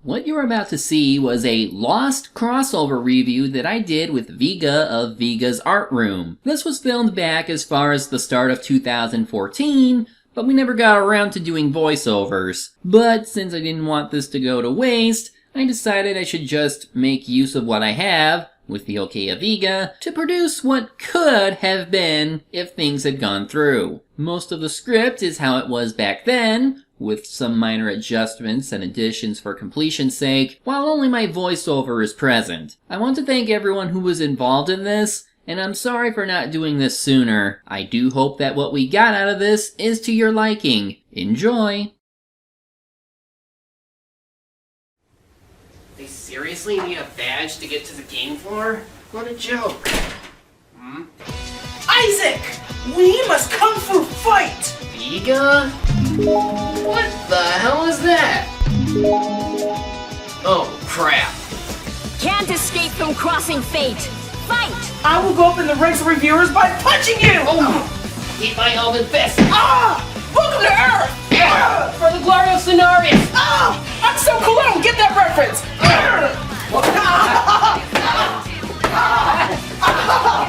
What you're about to see was a Lost crossover review that I did with Viga of Viga's Art Room. This was filmed back as far as the start of 2014, but we never got around to doing voiceovers. But since I didn't want this to go to waste, I decided I should just make use of what I have, with the okay of Viga, to produce what could have been if things had gone through. Most of the script is how it was back then, with some minor adjustments and additions for completion's sake, while only my voiceover is present. I want to thank everyone who was involved in this, and I'm sorry for not doing this sooner. I do hope that what we got out of this is to your liking. Enjoy! They seriously need a badge to get to the game floor? What a joke. Isaac! We must kung fu fight! Viga? What the hell is that? Oh, crap. Can't escape from crossing fate. Fight! I will go up in the ranks of reviewers by punching you! Oh! Eat my elven fist! Ah! Welcome to Earth! Yeah! For the glory of Cenarius! Ah! I'm so cool, I don't get that reference!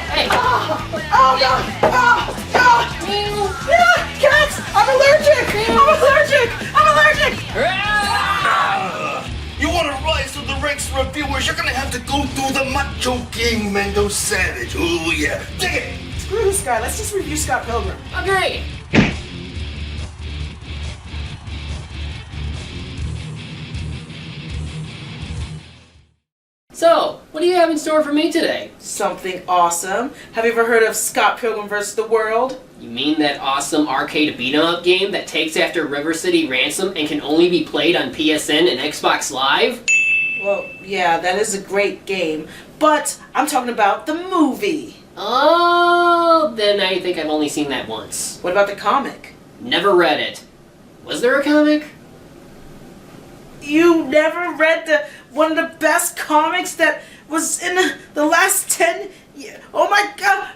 Hey! Oh no! Cats! I'm allergic! I'm allergic! You want to rise to the ranks of reviewers, you're gonna have to go through the Macho King Mango Savage. Oh yeah, dig it! Screw this guy, let's just review Scott Pilgrim. Agree! So, what do you have in store for me today? Something awesome. Have you ever heard of Scott Pilgrim vs. the World? You mean that awesome arcade beat-em-up game that takes after River City Ransom and can only be played on PSN and Xbox Live? Well, yeah, that is a great game, but I'm talking about the movie. Oh, then I think I've only seen that once. What about the comic? Never read it. Was there a comic? You never read one of the best comics that was in the last 10 years? Oh my god!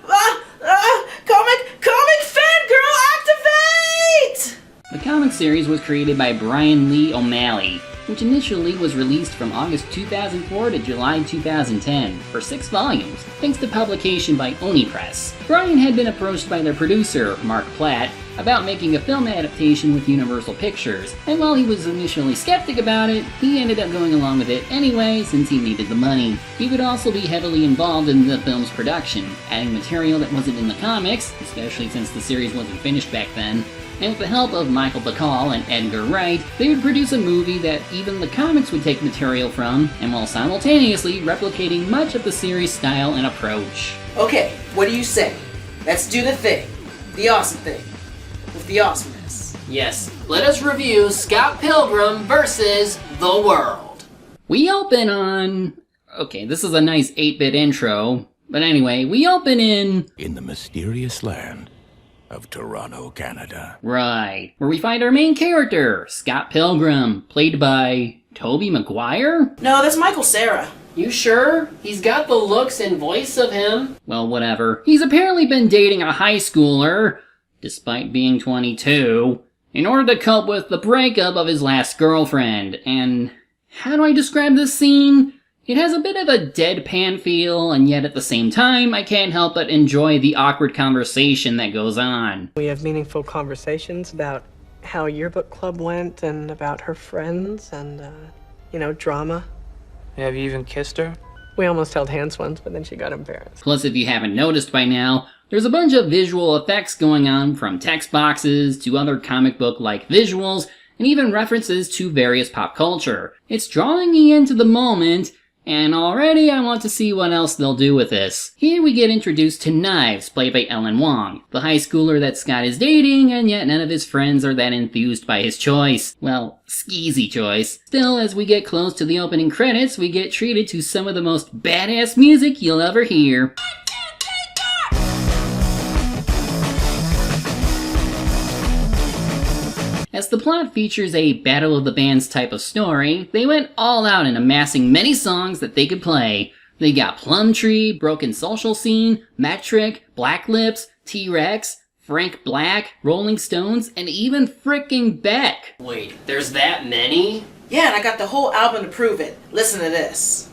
Comic fangirl activate! The comic series was created by Brian Lee O'Malley, which initially was released from August 2004 to July 2010 for 6 volumes, thanks to publication by Oni Press. Brian had been approached by their producer, Mark Platt, about making a film adaptation with Universal Pictures, and while he was initially skeptic about it, he ended up going along with it anyway since he needed the money. He would also be heavily involved in the film's production, adding material that wasn't in the comics, especially since the series wasn't finished back then, and with the help of Michael Bacall and Edgar Wright, they would produce a movie that even the comics would take material from, and while simultaneously replicating much of the series' style and approach. Okay, what do you say? Let's do the thing. The awesome thing. With the awesomeness. Yes, let us review Scott Pilgrim vs. the World. We open on... Okay, this is a nice 8-bit intro, but anyway, we open in the mysterious land of Toronto, Canada. Right, where we find our main character, Scott Pilgrim, played by Tobey Maguire? No, that's Michael Cera. You sure? He's got the looks and voice of him. Well, whatever. He's apparently been dating a high schooler, despite being 22, in order to cope with the breakup of his last girlfriend. And how do I describe this scene? It has a bit of a deadpan feel, and yet at the same time, I can't help but enjoy the awkward conversation that goes on. We have meaningful conversations about how yearbook club went and about her friends and, drama. Have you even kissed her? We almost held hands once, but then she got embarrassed. Plus, if you haven't noticed by now, there's a bunch of visual effects going on, from text boxes to other comic book-like visuals, and even references to various pop culture. It's drawing me into the moment, and already I want to see what else they'll do with this. Here we get introduced to Knives, played by Ellen Wong, the high schooler that Scott is dating, and yet none of his friends are that enthused by his choice. Well, skeezy choice. Still, as we get close to the opening credits, we get treated to some of the most badass music you'll ever hear. As the plot features a Battle of the Bands type of story, they went all out in amassing many songs that they could play. They got Plumtree, Broken Social Scene, Metric, Black Lips, T-Rex, Frank Black, Rolling Stones, and even frickin' Beck. Wait, there's that many? Yeah, and I got the whole album to prove it. Listen to this.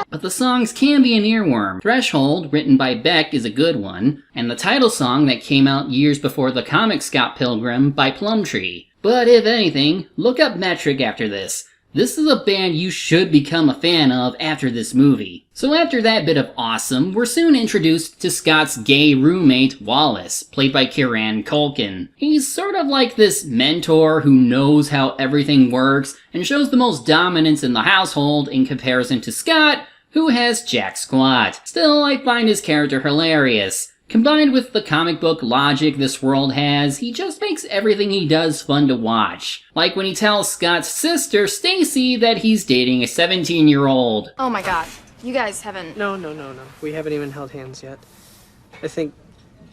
But the songs can be an earworm. Threshold, written by Beck, is a good one, and the title song that came out years before the comic Scott Pilgrim by Plumtree. But if anything, look up Metric after this. This is a band you should become a fan of after this movie. So after that bit of awesome, we're soon introduced to Scott's gay roommate, Wallace, played by Kieran Culkin. He's sort of like this mentor who knows how everything works and shows the most dominance in the household in comparison to Scott, who has jack squat. Still, I find his character hilarious. Combined with the comic book logic this world has, he just makes everything he does fun to watch. Like when he tells Scott's sister, Stacy, that he's dating a 17-year-old. Oh my god, you guys haven't... No. We haven't even held hands yet. I think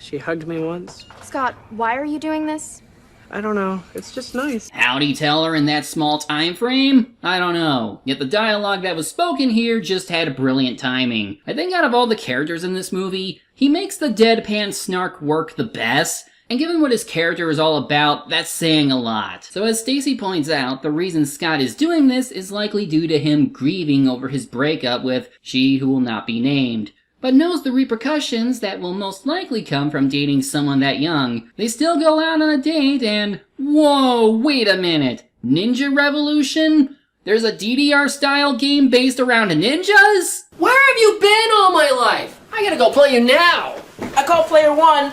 she hugged me once. Scott, why are you doing this? I don't know. It's just nice. How'd he tell her in that small time frame? I don't know. Yet the dialogue that was spoken here just had brilliant timing. I think out of all the characters in this movie, he makes the deadpan snark work the best, and given what his character is all about, that's saying a lot. So as Stacy points out, the reason Scott is doing this is likely due to him grieving over his breakup with she who will not be named, but knows the repercussions that will most likely come from dating someone that young. They still go out on a date and... Whoa, wait a minute. Ninja Revolution? There's a DDR-style game based around ninjas? Where have you been all my life? I gotta go play you now. I call player one.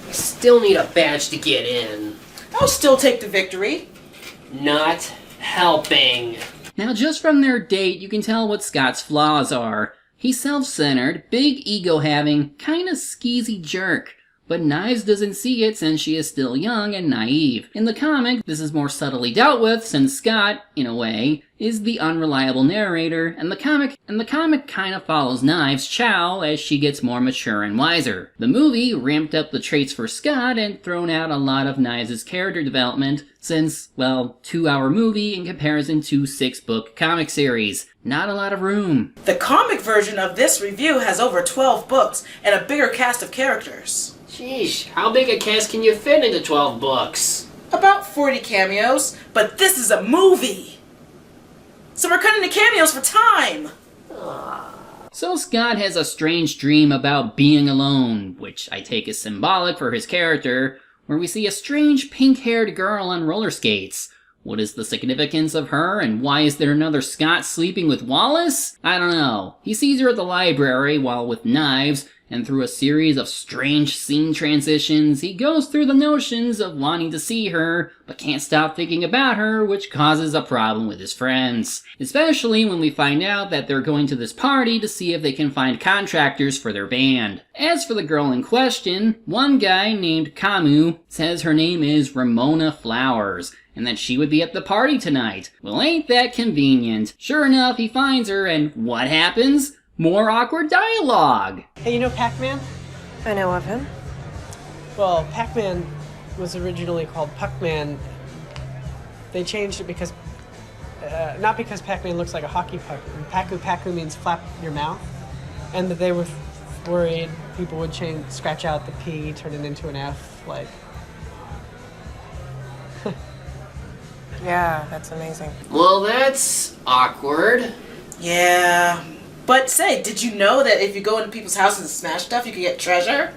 I still need a badge to get in. I'll still take the victory. Not helping. Now just from their date, you can tell what Scott's flaws are. He's self-centered, big ego-having, kinda skeezy jerk. But Knives doesn't see it since she is still young and naive. In the comic, this is more subtly dealt with since Scott, in a way, is the unreliable narrator, and the comic kinda follows Knives' Chow as she gets more mature and wiser. The movie ramped up the traits for Scott and thrown out a lot of Knives' character development since, well, 2-hour movie in comparison to 6-book comic series. Not a lot of room. The comic version of this review has over 12 books and a bigger cast of characters. Sheesh, how big a cast can you fit into 12 books? About 40 cameos, but this is a movie! So we're cutting the cameos for time! So Scott has a strange dream about being alone, which I take as symbolic for his character, where we see a strange pink-haired girl on roller skates. What is the significance of her, and why is there another Scott sleeping with Wallace? I don't know. He sees her at the library while with Knives, and through a series of strange scene transitions, he goes through the notions of wanting to see her, but can't stop thinking about her, which causes a problem with his friends. Especially when we find out that they're going to this party to see if they can find contractors for their band. As for the girl in question, one guy named Camus says her name is Ramona Flowers, and that she would be at the party tonight. Well, ain't that convenient. Sure enough, he finds her, and what happens? More awkward dialogue. Hey, you know Pac-Man? I know of him. Well, Pac-Man was originally called Puck-Man. They changed it because... not because Pac-Man looks like a hockey puck. Paku means flap your mouth. And that they were worried people would scratch out the P, turn it into an F, like... Yeah, that's amazing. Well, that's awkward. Yeah. But say, did you know that if you go into people's houses and smash stuff, you can get treasure?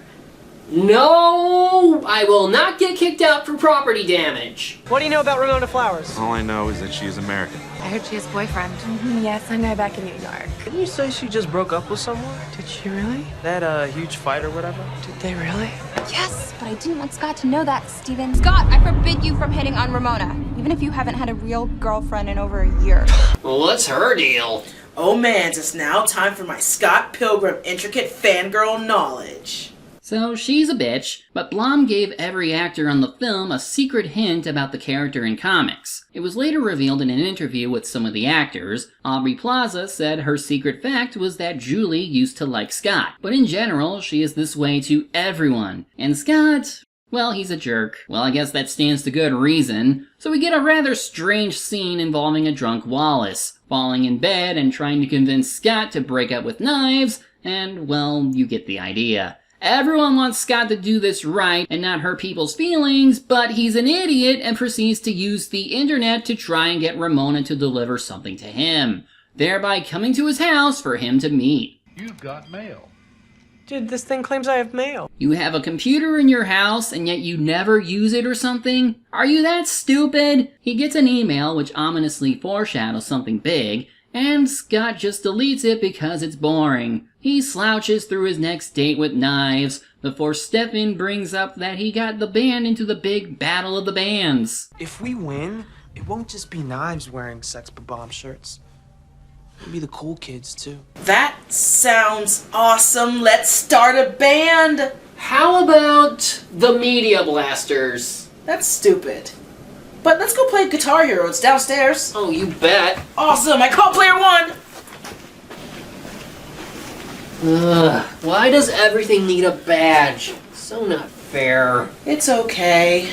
No, I will not get kicked out for property damage. What do you know about Ramona Flowers? All I know is that she is American. I heard she has a boyfriend. Yes, some guy back in New York. Didn't you say she just broke up with someone? Did she really? That huge fight or whatever? Did they really? Yes, but I didn't want Scott to know that, Steven. Scott, I forbid you from hitting on Ramona, even if you haven't had a real girlfriend in over a year. Well, what's her deal? Oh man, it's now time for my Scott Pilgrim intricate fangirl knowledge. So she's a bitch, but Blum gave every actor on the film a secret hint about the character in comics. It was later revealed in an interview with some of the actors. Aubrey Plaza said her secret fact was that Julie used to like Scott, but in general, she is this way to everyone. And Scott, well, he's a jerk. Well, I guess that stands to good reason. So we get a rather strange scene involving a drunk Wallace. falling in bed and trying to convince Scott to break up with Knives, and, well, you get the idea. Everyone wants Scott to do this right and not hurt people's feelings, but he's an idiot and proceeds to use the internet to try and get Ramona to deliver something to him, thereby coming to his house for him to meet. You've got mail. Dude, this thing claims I have mail. You have a computer in your house and yet you never use it or something? Are you that stupid? He gets an email which ominously foreshadows something big, and Scott just deletes it because it's boring. He slouches through his next date with Knives before Stefan brings up that he got the band into the big battle of the bands. If we win, it won't just be Knives wearing Sex Bomb shirts. It'll be the cool kids, too. That sounds awesome. Let's start a band. How about the Media Blasters? That's stupid. But let's go play Guitar Hero. It's downstairs. Oh, you bet. Awesome. I call player one. Ugh, why does everything need a badge? So not fair. It's okay.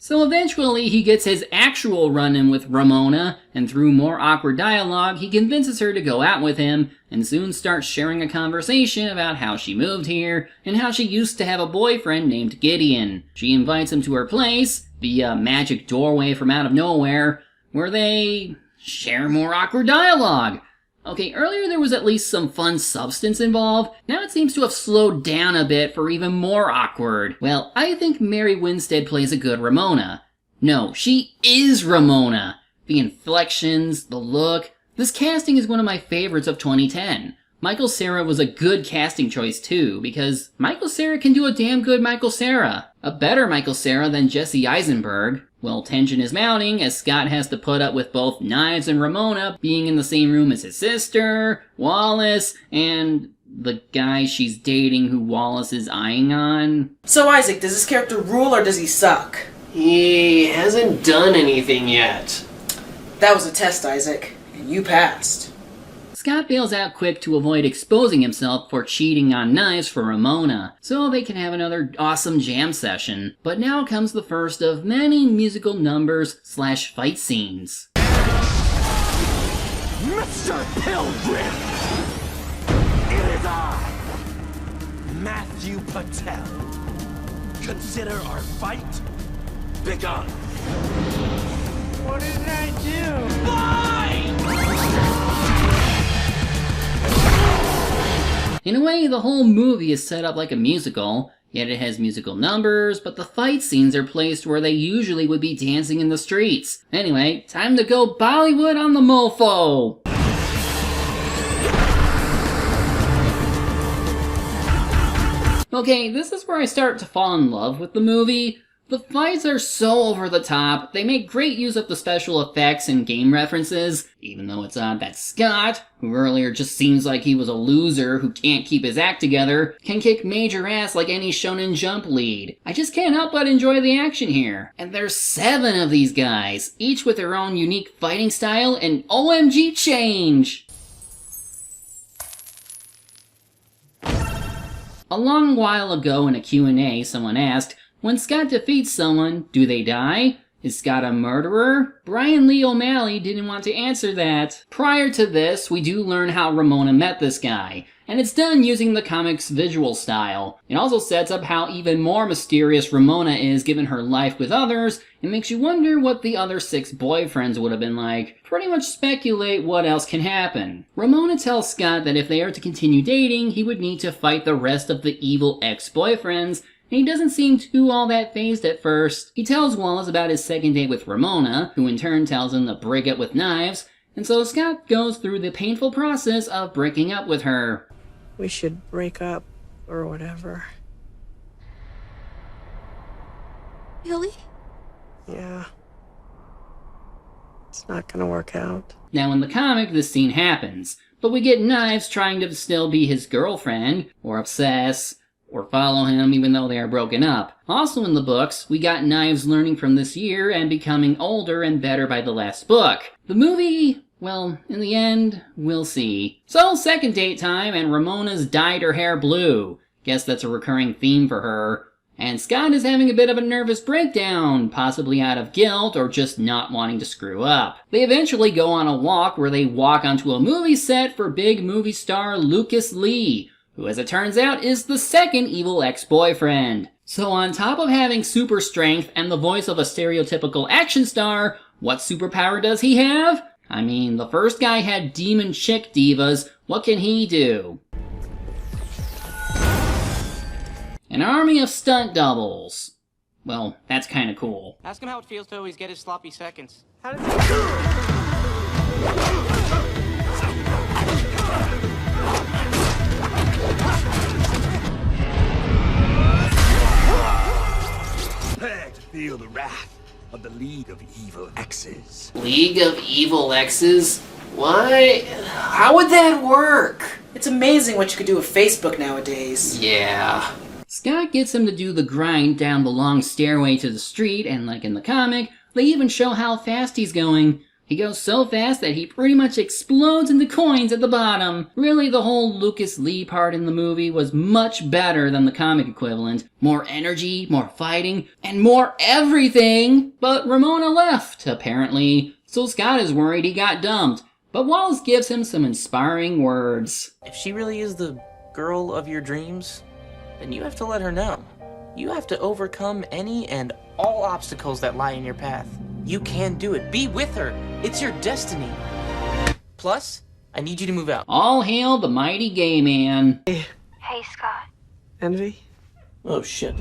So eventually he gets his actual run-in with Ramona, and through more awkward dialogue, he convinces her to go out with him, and soon starts sharing a conversation about how she moved here, and how she used to have a boyfriend named Gideon. She invites him to her place, via magic doorway from out of nowhere, where they share more awkward dialogue. Okay, earlier there was at least some fun substance involved. Now it seems to have slowed down a bit for even more awkward. Well, I think Mary Winstead plays a good Ramona. No, she is Ramona. The inflections, the look. This casting is one of my favorites of 2010. Michael Cera was a good casting choice too, because Michael Cera can do a damn good Michael Cera. A better Michael Cera than Jesse Eisenberg. Well, tension is mounting as Scott has to put up with both Knives and Ramona being in the same room as his sister, Wallace, and the guy she's dating who Wallace is eyeing on. So Isaac, does this character rule or does he suck? He hasn't done anything yet. That was a test, Isaac, and you passed. Scott bails out quick to avoid exposing himself for cheating on Knives for Ramona, so they can have another awesome jam session. But now comes the first of many musical numbers / fight scenes. Mr. Pilgrim! It is I, Matthew Patel. Consider our fight begun. What did I do? In a way, the whole movie is set up like a musical, yet it has musical numbers, but the fight scenes are placed where they usually would be dancing in the streets. Anyway, time to go Bollywood on the mofo! Okay, this is where I start to fall in love with the movie. The fights are so over the top, they make great use of the special effects and game references, even though it's odd that Scott, who earlier just seems like he was a loser who can't keep his act together, can kick major ass like any Shonen Jump lead. I just can't help but enjoy the action here. And there's 7 of these guys, each with their own unique fighting style and OMG change! A long while ago in a Q&A, someone asked, when Scott defeats someone, do they die? Is Scott a murderer? Brian Lee O'Malley didn't want to answer that. Prior to this, we do learn how Ramona met this guy, and it's done using the comic's visual style. It also sets up how even more mysterious Ramona is given her life with others, and makes you wonder what the other 6 boyfriends would have been like. Pretty much speculate what else can happen. Ramona tells Scott that if they are to continue dating, he would need to fight the rest of the evil ex-boyfriends, and he doesn't seem too all that fazed at first. He tells Wallace about his second date with Ramona, who in turn tells him to break up with Knives, and so Scott goes through the painful process of breaking up with her. We should break up, or whatever. Really? Yeah. It's not gonna work out. Now in the comic, this scene happens, but we get Knives trying to still be his girlfriend, or obsess, or follow him even though they are broken up. Also in the books, we got Knives learning from this year and becoming older and better by the last book. The movie, well, in the end, we'll see. So, second date time, and Ramona's dyed her hair blue. Guess that's a recurring theme for her. and Scott is having a bit of a nervous breakdown, possibly out of guilt or just not wanting to screw up. They eventually go on a walk where they walk onto a movie set for big movie star Lucas Lee, who as it turns out is the second evil ex-boyfriend. So on top of having super strength and the voice of a stereotypical action star, what superpower does he have? I mean, the first guy had demon chick divas, what can he do? An army of stunt doubles. Well, that's kinda cool. Ask him how it feels to always get his sloppy seconds. How does Prepare to feel the wrath of the League of Evil Exes. League of Evil Exes? Why? How would that work? It's amazing what you could do with Facebook nowadays. Yeah. Scott gets him to do the grind down the long stairway to the street, and like in the comic, they even show how fast he's going. He goes so fast that he pretty much explodes into coins at the bottom. Really, the whole Lucas Lee part in the movie was much better than the comic equivalent. More energy, more fighting, and more everything! But Ramona left, apparently, so Scott is worried he got dumped. But Wallace gives him some inspiring words. If she really is the girl of your dreams, then you have to let her know. You have to overcome any and all obstacles that lie in your path. You can do it. Be with her. It's your destiny. Plus, I need you to move out. All hail the mighty gay man. Hey, Scott. Envy? Oh, shit.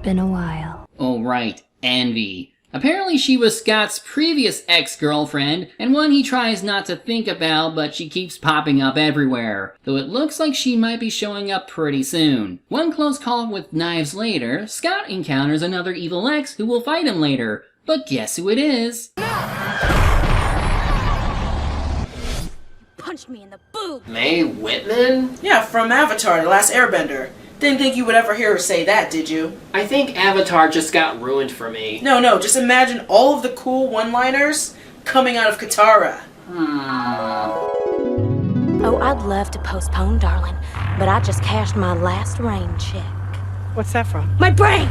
Been a while. Oh right, Envy. Apparently she was Scott's previous ex-girlfriend, and one he tries not to think about, but she keeps popping up everywhere, though it looks like she might be showing up pretty soon. One close call with knives later, Scott encounters another evil ex who will fight him later, but guess who it is? Punched me in the boob. Mae Whitman? Yeah, from Avatar, The Last Airbender. Didn't think you would ever hear her say that, did you? I think Avatar just got ruined for me. No, just imagine all of the cool one-liners coming out of Katara. Oh, I'd love to postpone, darling, but I just cashed my last rain check. What's that from? My brain!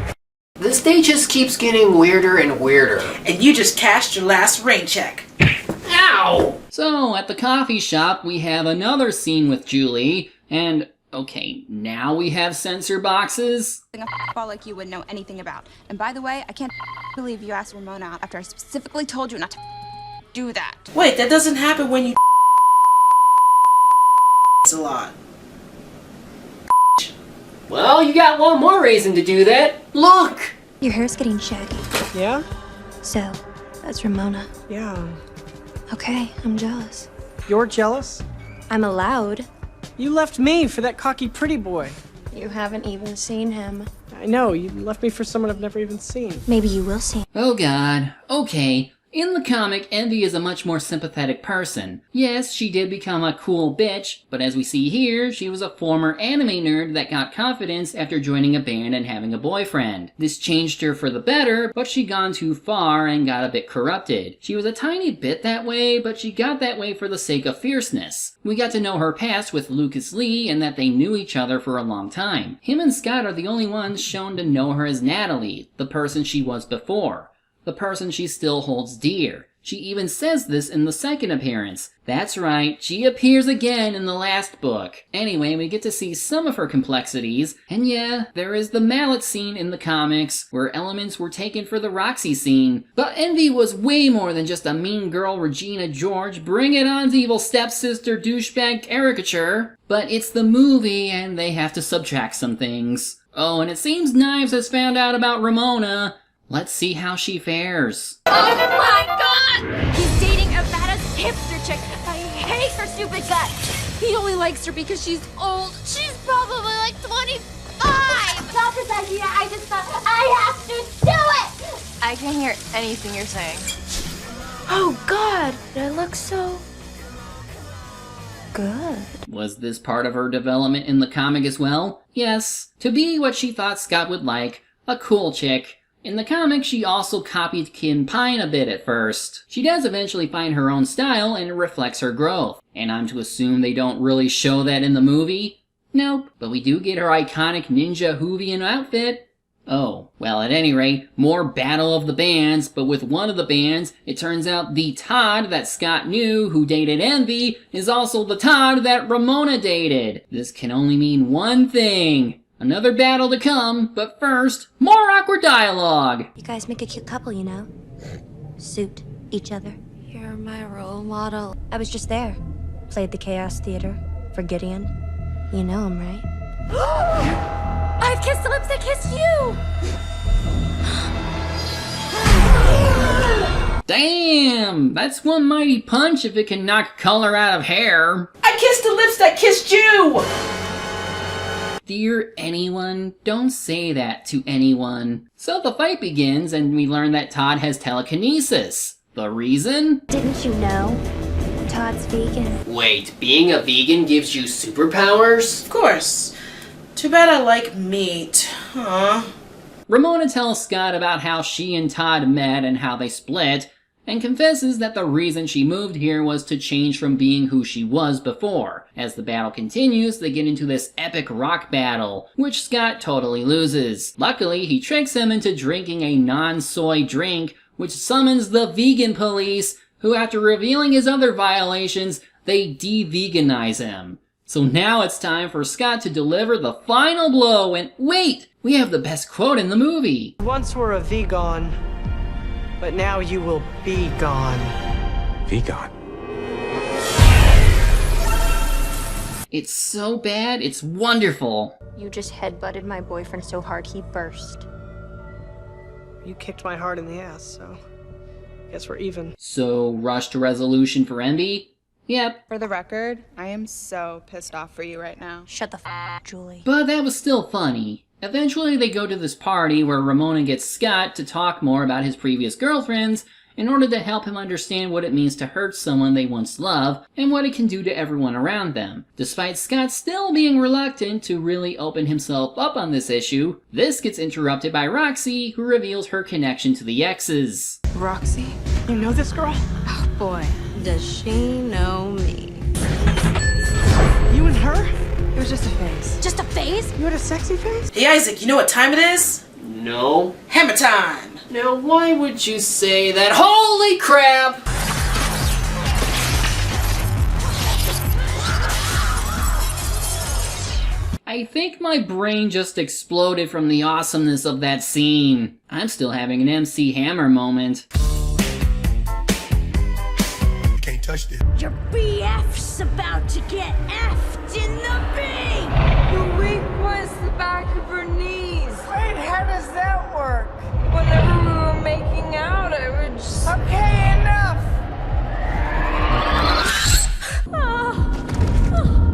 This day just keeps getting weirder and weirder. And you just cashed your last rain check. Ow! So, at the coffee shop, we have another scene with Julie, and okay, now we have censor boxes? A ball like you wouldn't know anything about. And by the way, I can't believe you asked Ramona out after I specifically told you not to do that. Wait, that doesn't happen when you a lot. Well, you got one more reason to do that. Look! Your hair's getting shaggy. Yeah? So, that's Ramona. Yeah. Okay, I'm jealous. You're jealous? I'm allowed. You left me for that cocky pretty boy. You haven't even seen him. I know, you left me for someone I've never even seen. Maybe you will see. Oh god. Okay. In the comic, Envy is a much more sympathetic person. Yes, she did become a cool bitch, but as we see here, she was a former anime nerd that got confidence after joining a band and having a boyfriend. This changed her for the better, but she'd gone too far and got a bit corrupted. She was a tiny bit that way, but she got that way for the sake of fierceness. We got to know her past with Lucas Lee and that they knew each other for a long time. Him and Scott are the only ones shown to know her as Natalie, the person she was before. The person she still holds dear. She even says this in the second appearance. That's right, she appears again in the last book. Anyway, we get to see some of her complexities, and yeah, there is the mallet scene in the comics, where elements were taken for the Roxy scene. But Envy was way more than just a mean girl Regina George, bring it on to evil stepsister douchebag caricature. But it's the movie, and they have to subtract some things. Oh, and it seems Knives has found out about Ramona. Let's see how she fares. Oh my god! He's dating a badass hipster chick. I hate her stupid guts. He only likes her because she's old. She's probably like 25! Stop this idea. I just thought I have to do it! I can't hear anything you're saying. Oh god, did I look so good? Was this part of her development in the comic as well? Yes. To be what she thought Scott would like, a cool chick. In the comic, she also copied Kim Pine a bit at first. She does eventually find her own style and it reflects her growth. And I'm to assume they don't really show that in the movie? Nope, but we do get her iconic Ninja Hoovian outfit. Oh, well, at any rate, more Battle of the Bands, but with one of the bands, it turns out the Todd that Scott knew who dated Envy is also the Todd that Ramona dated. This can only mean one thing. Another battle to come, but first, more awkward dialogue. You guys make a cute couple, you know? Suit each other. You're my role model. I was just there. Played the Chaos Theater for Gideon. You know him, right? I've kissed the lips that kissed you! Damn! That's one mighty punch if it can knock color out of hair. I kissed the lips that kissed you! Dear anyone, don't say that to anyone. So the fight begins and we learn that Todd has telekinesis. The reason? Didn't you know? Todd's vegan. Wait, being a vegan gives you superpowers? Of course. Too bad I like meat. Huh? Ramona tells Scott about how she and Todd met and how they split, and confesses that the reason she moved here was to change from being who she was before. As the battle continues, they get into this epic rock battle, which Scott totally loses. Luckily, he tricks him into drinking a non-soy drink, which summons the vegan police, who after revealing his other violations, they de-veganize him. So now it's time for Scott to deliver the final blow, and wait! We have the best quote in the movie! Once were a vegan, but now you will be gone. Vegan. It's so bad, it's wonderful. You just headbutted my boyfriend so hard he burst. You kicked my heart in the ass, so guess we're even. So, rush to resolution for Envy? Yep. For the record, I am so pissed off for you right now. Shut the f***, Julie. But that was still funny. Eventually they go to this party where Ramona gets Scott to talk more about his previous girlfriends in order to help him understand what it means to hurt someone they once loved and what it can do to everyone around them. Despite Scott still being reluctant to really open himself up on this issue, this gets interrupted by Roxy, who reveals her connection to the exes. Roxy? You know this girl? Oh boy, does she know me. You and her? It was just a phase. Just a phase? You had a sexy face? Hey Isaac, you know what time it is? No. Hammer time! Now why would you say that? Holy crap! I think my brain just exploded from the awesomeness of that scene. I'm still having an MC Hammer moment. Can't touch this. Your BF's about to get F'd in the B! The weak was the back of her knees. Wait, how does that work? Whenever we were making out, I would just... Okay, enough!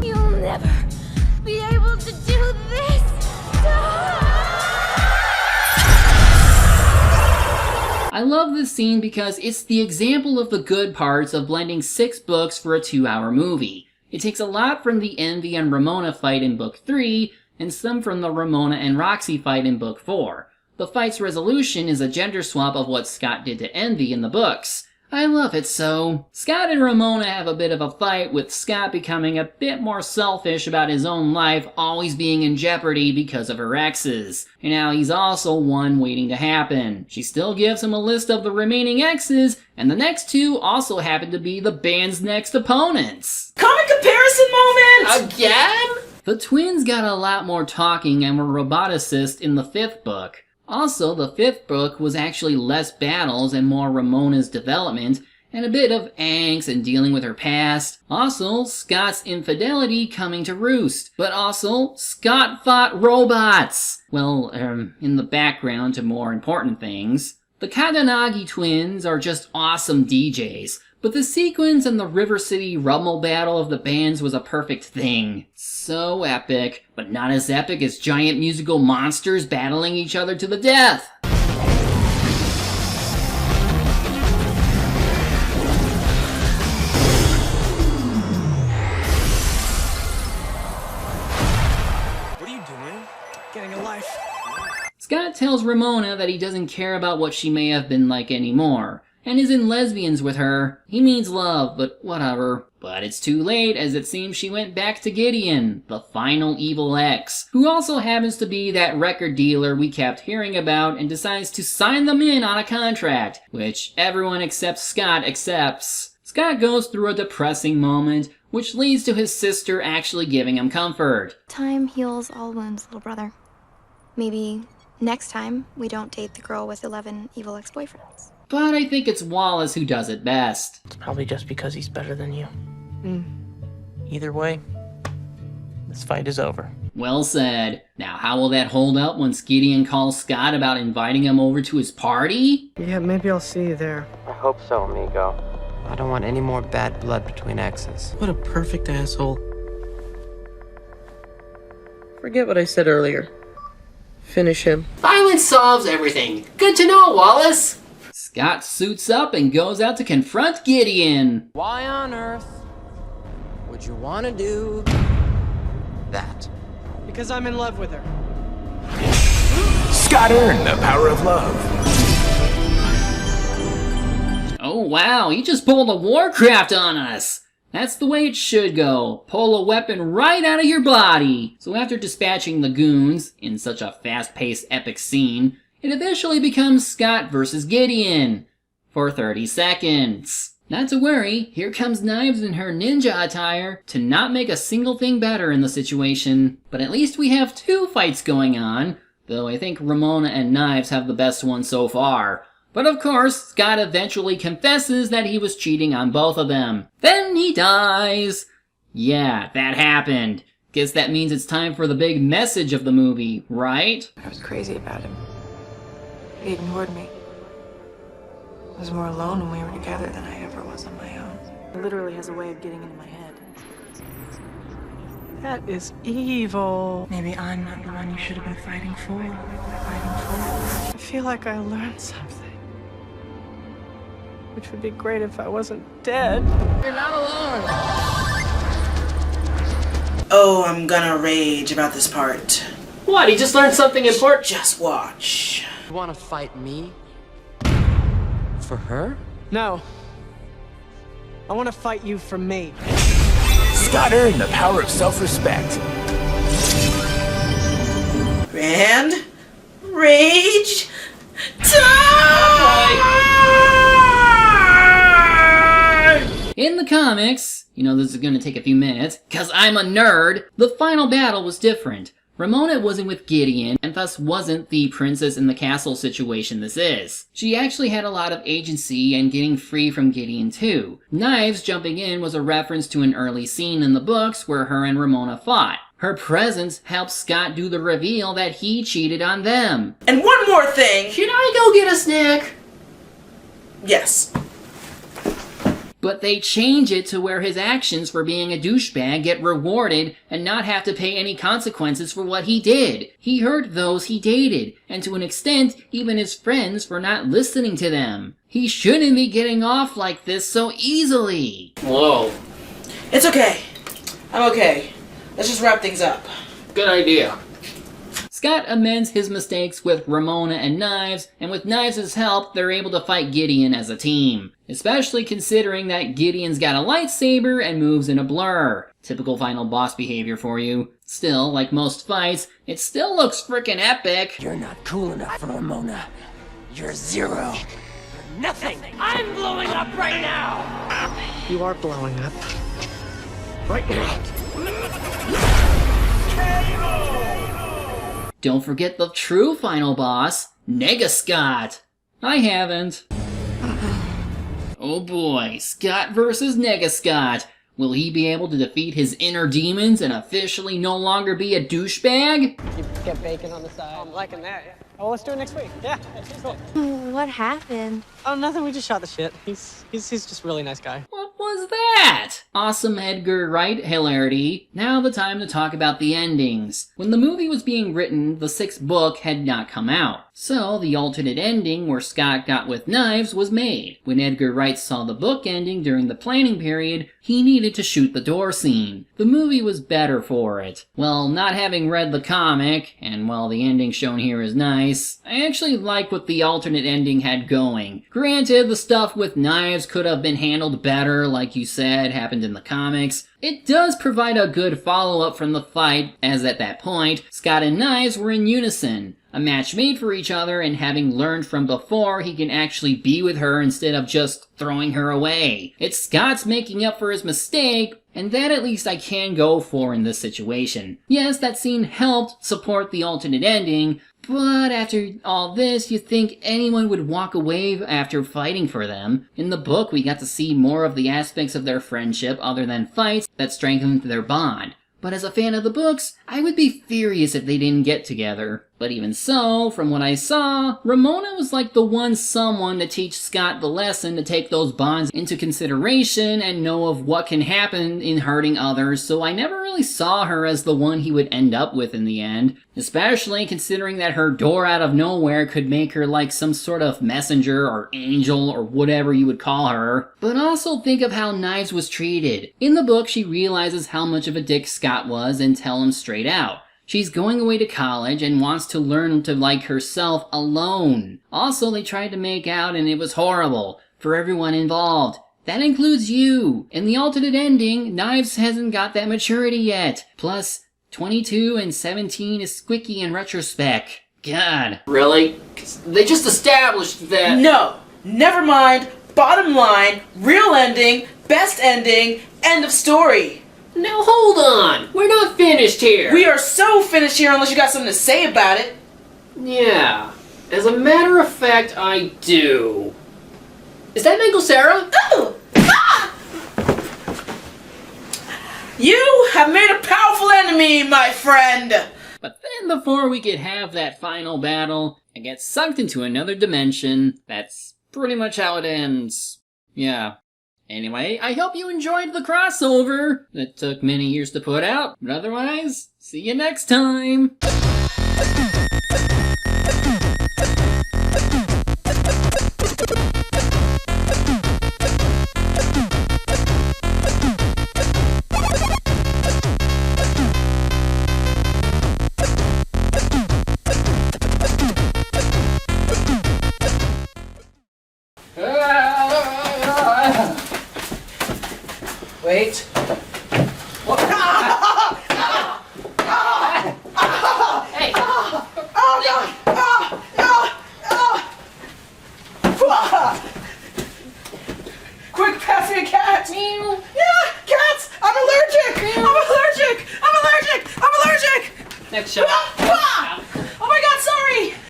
You'll never be able to do this! I love this scene because it's the example of the good parts of blending 6 books for a 2-hour movie. It takes a lot from the Envy and Ramona fight in book 3, and some from the Ramona and Roxy fight in book 4. The fight's resolution is a gender swap of what Scott did to Envy in the books. I love it so. Scott and Ramona have a bit of a fight, with Scott becoming a bit more selfish about his own life always being in jeopardy because of her exes. And now he's also one waiting to happen. She still gives him a list of the remaining exes, and the next 2 also happen to be the band's next opponents. Comic comparison moment! Again? The twins got a lot more talking and were roboticists in the 5th book. Also, the 5th book was actually less battles and more Ramona's development, and a bit of angst and dealing with her past. Also, Scott's infidelity coming to roost. But also, Scott fought robots! Well, in the background to more important things. The Kadanagi twins are just awesome DJs, but the sequence in the River City Rumble Battle of the Bands was a perfect thing. So epic, but not as epic as giant musical monsters battling each other to the death. What are you doing? Getting a life. Scott tells Ramona that he doesn't care about what she may have been like anymore, and is in lesbians with her. He means love, but whatever. But it's too late, as it seems she went back to Gideon, the final evil ex, who also happens to be that record dealer we kept hearing about and decides to sign them in on a contract, which everyone except Scott accepts. Scott goes through a depressing moment, which leads to his sister actually giving him comfort. Time heals all wounds, little brother. Maybe next time we don't date the girl with 11 evil ex-boyfriends. But I think it's Wallace who does it best. It's probably just because he's better than you. Either way, this fight is over. Well said. Now how will that hold up when Gideon calls Scott about inviting him over to his party? Yeah, maybe I'll see you there. I hope so, amigo. I don't want any more bad blood between exes. What a perfect asshole. Forget what I said earlier. Finish him. Violence solves everything. Good to know, Wallace. Scott suits up and goes out to confront Gideon. Why on earth would you want to do that? Because I'm in love with her. Scott earned the power of love. Oh wow, he just pulled a Warcraft on us! That's the way it should go. Pull a weapon right out of your body! So after dispatching the goons, in such a fast-paced epic scene, it eventually becomes Scott versus Gideon. For 30 seconds. Not to worry, here comes Knives in her ninja attire to not make a single thing better in the situation. But at least we have 2 fights going on, though I think Ramona and Knives have the best one so far. But of course, Scott eventually confesses that he was cheating on both of them. Then he dies! Yeah, that happened. Guess that means it's time for the big message of the movie, right? I was crazy about him. He ignored me. I was more alone when we were together than I ever was on my own. He literally has a way of getting into my head. That is evil. Maybe I'm not the one you should have been fighting for. I feel like I learned something. Which would be great if I wasn't dead. You're not alone. Oh, I'm gonna rage about this part. What, he just learned something important? Just watch. You want to fight me? For her? No. I want to fight you for me. Scott earned the power of self-respect. And rage time! In the comics, you know this is gonna take a few minutes, cause I'm a nerd, the final battle was different. Ramona wasn't with Gideon, and thus wasn't the princess in the castle situation this is. She actually had a lot of agency and getting free from Gideon too. Knives jumping in was a reference to an early scene in the books where her and Ramona fought. Her presence helped Scott do the reveal that he cheated on them. And one more thing! Should I go get a snack? Yes. But they change it to where his actions for being a douchebag get rewarded and not have to pay any consequences for what he did. He hurt those he dated, and to an extent, even his friends for not listening to them. He shouldn't be getting off like this so easily. Whoa. It's okay. I'm okay. Let's just wrap things up. Good idea. Scott amends his mistakes with Ramona and Knives, and with Knives' help, they're able to fight Gideon as a team. Especially considering that Gideon's got a lightsaber and moves in a blur. Typical final boss behavior for you. Still, like most fights, it still looks frickin' epic. You're not cool enough for Ramona. You're zero. You're nothing. I'm blowing up right now. You are blowing up. Right now. Don't forget the true final boss, Nega Scott. I haven't. Oh boy, Scott versus Nega Scott. Will he be able to defeat his inner demons and officially no longer be a douchebag? You get bacon on the side. I'm liking that. Yeah. Oh, let's do it next week. Yeah, cool. What happened? Oh, nothing. We just shot the shit. He's just a really nice guy. What was that? Awesome Edgar Wright hilarity. Now the time to talk about the endings. When the movie was being written, the 6th book had not come out. So the alternate ending where Scott got with knives was made. When Edgar Wright saw the book ending during the planning period, he needed to shoot the door scene. The movie was better for it. Well, not having read the comic, and while the ending shown here is nice, I actually like what the alternate ending had going. Granted, the stuff with knives could have been handled better, like you said, happened in the comics. It does provide a good follow-up from the fight, as at that point, Scott and Knives were in unison. A match made for each other, and having learned from before, he can actually be with her instead of just throwing her away. It's Scott's making up for his mistake, and that at least I can go for in this situation. Yes, that scene helped support the alternate ending, but after all this, you'd think anyone would walk away after fighting for them. In the book, we got to see more of the aspects of their friendship other than fights that strengthened their bond. But as a fan of the books, I would be furious if they didn't get together. But even so, from what I saw, Ramona was like the one someone to teach Scott the lesson to take those bonds into consideration and know of what can happen in hurting others, so I never really saw her as the one he would end up with in the end. Especially considering that her door out of nowhere could make her like some sort of messenger or angel or whatever you would call her. But also think of how Knives was treated. In the book, she realizes how much of a dick Scott was and tell him straight out. She's going away to college and wants to learn to like herself alone. Also, they tried to make out and it was horrible for everyone involved. That includes you. In the alternate ending, Knives hasn't got that maturity yet. Plus, 22 and 17 is squicky in retrospect. God. Really? 'Cause they just established that... No, never mind. Bottom line, real ending, best ending, end of story. Now hold on! We're not finished here! We are so finished here unless you got something to say about it. Yeah. As a matter of fact, I do. Is that Mango Sarah? Oh! Ah! You have made a powerful enemy, my friend! But then before we could have that final battle, I get sucked into another dimension. That's pretty much how it ends. Yeah. Anyway, I hope you enjoyed the crossover. That took many years to put out, but otherwise, see you next time! Wait. What? Hey! Quick, pass me a cat! Yeah, cats! I'm allergic! I'm allergic! I'm allergic! I'm allergic! Next shot.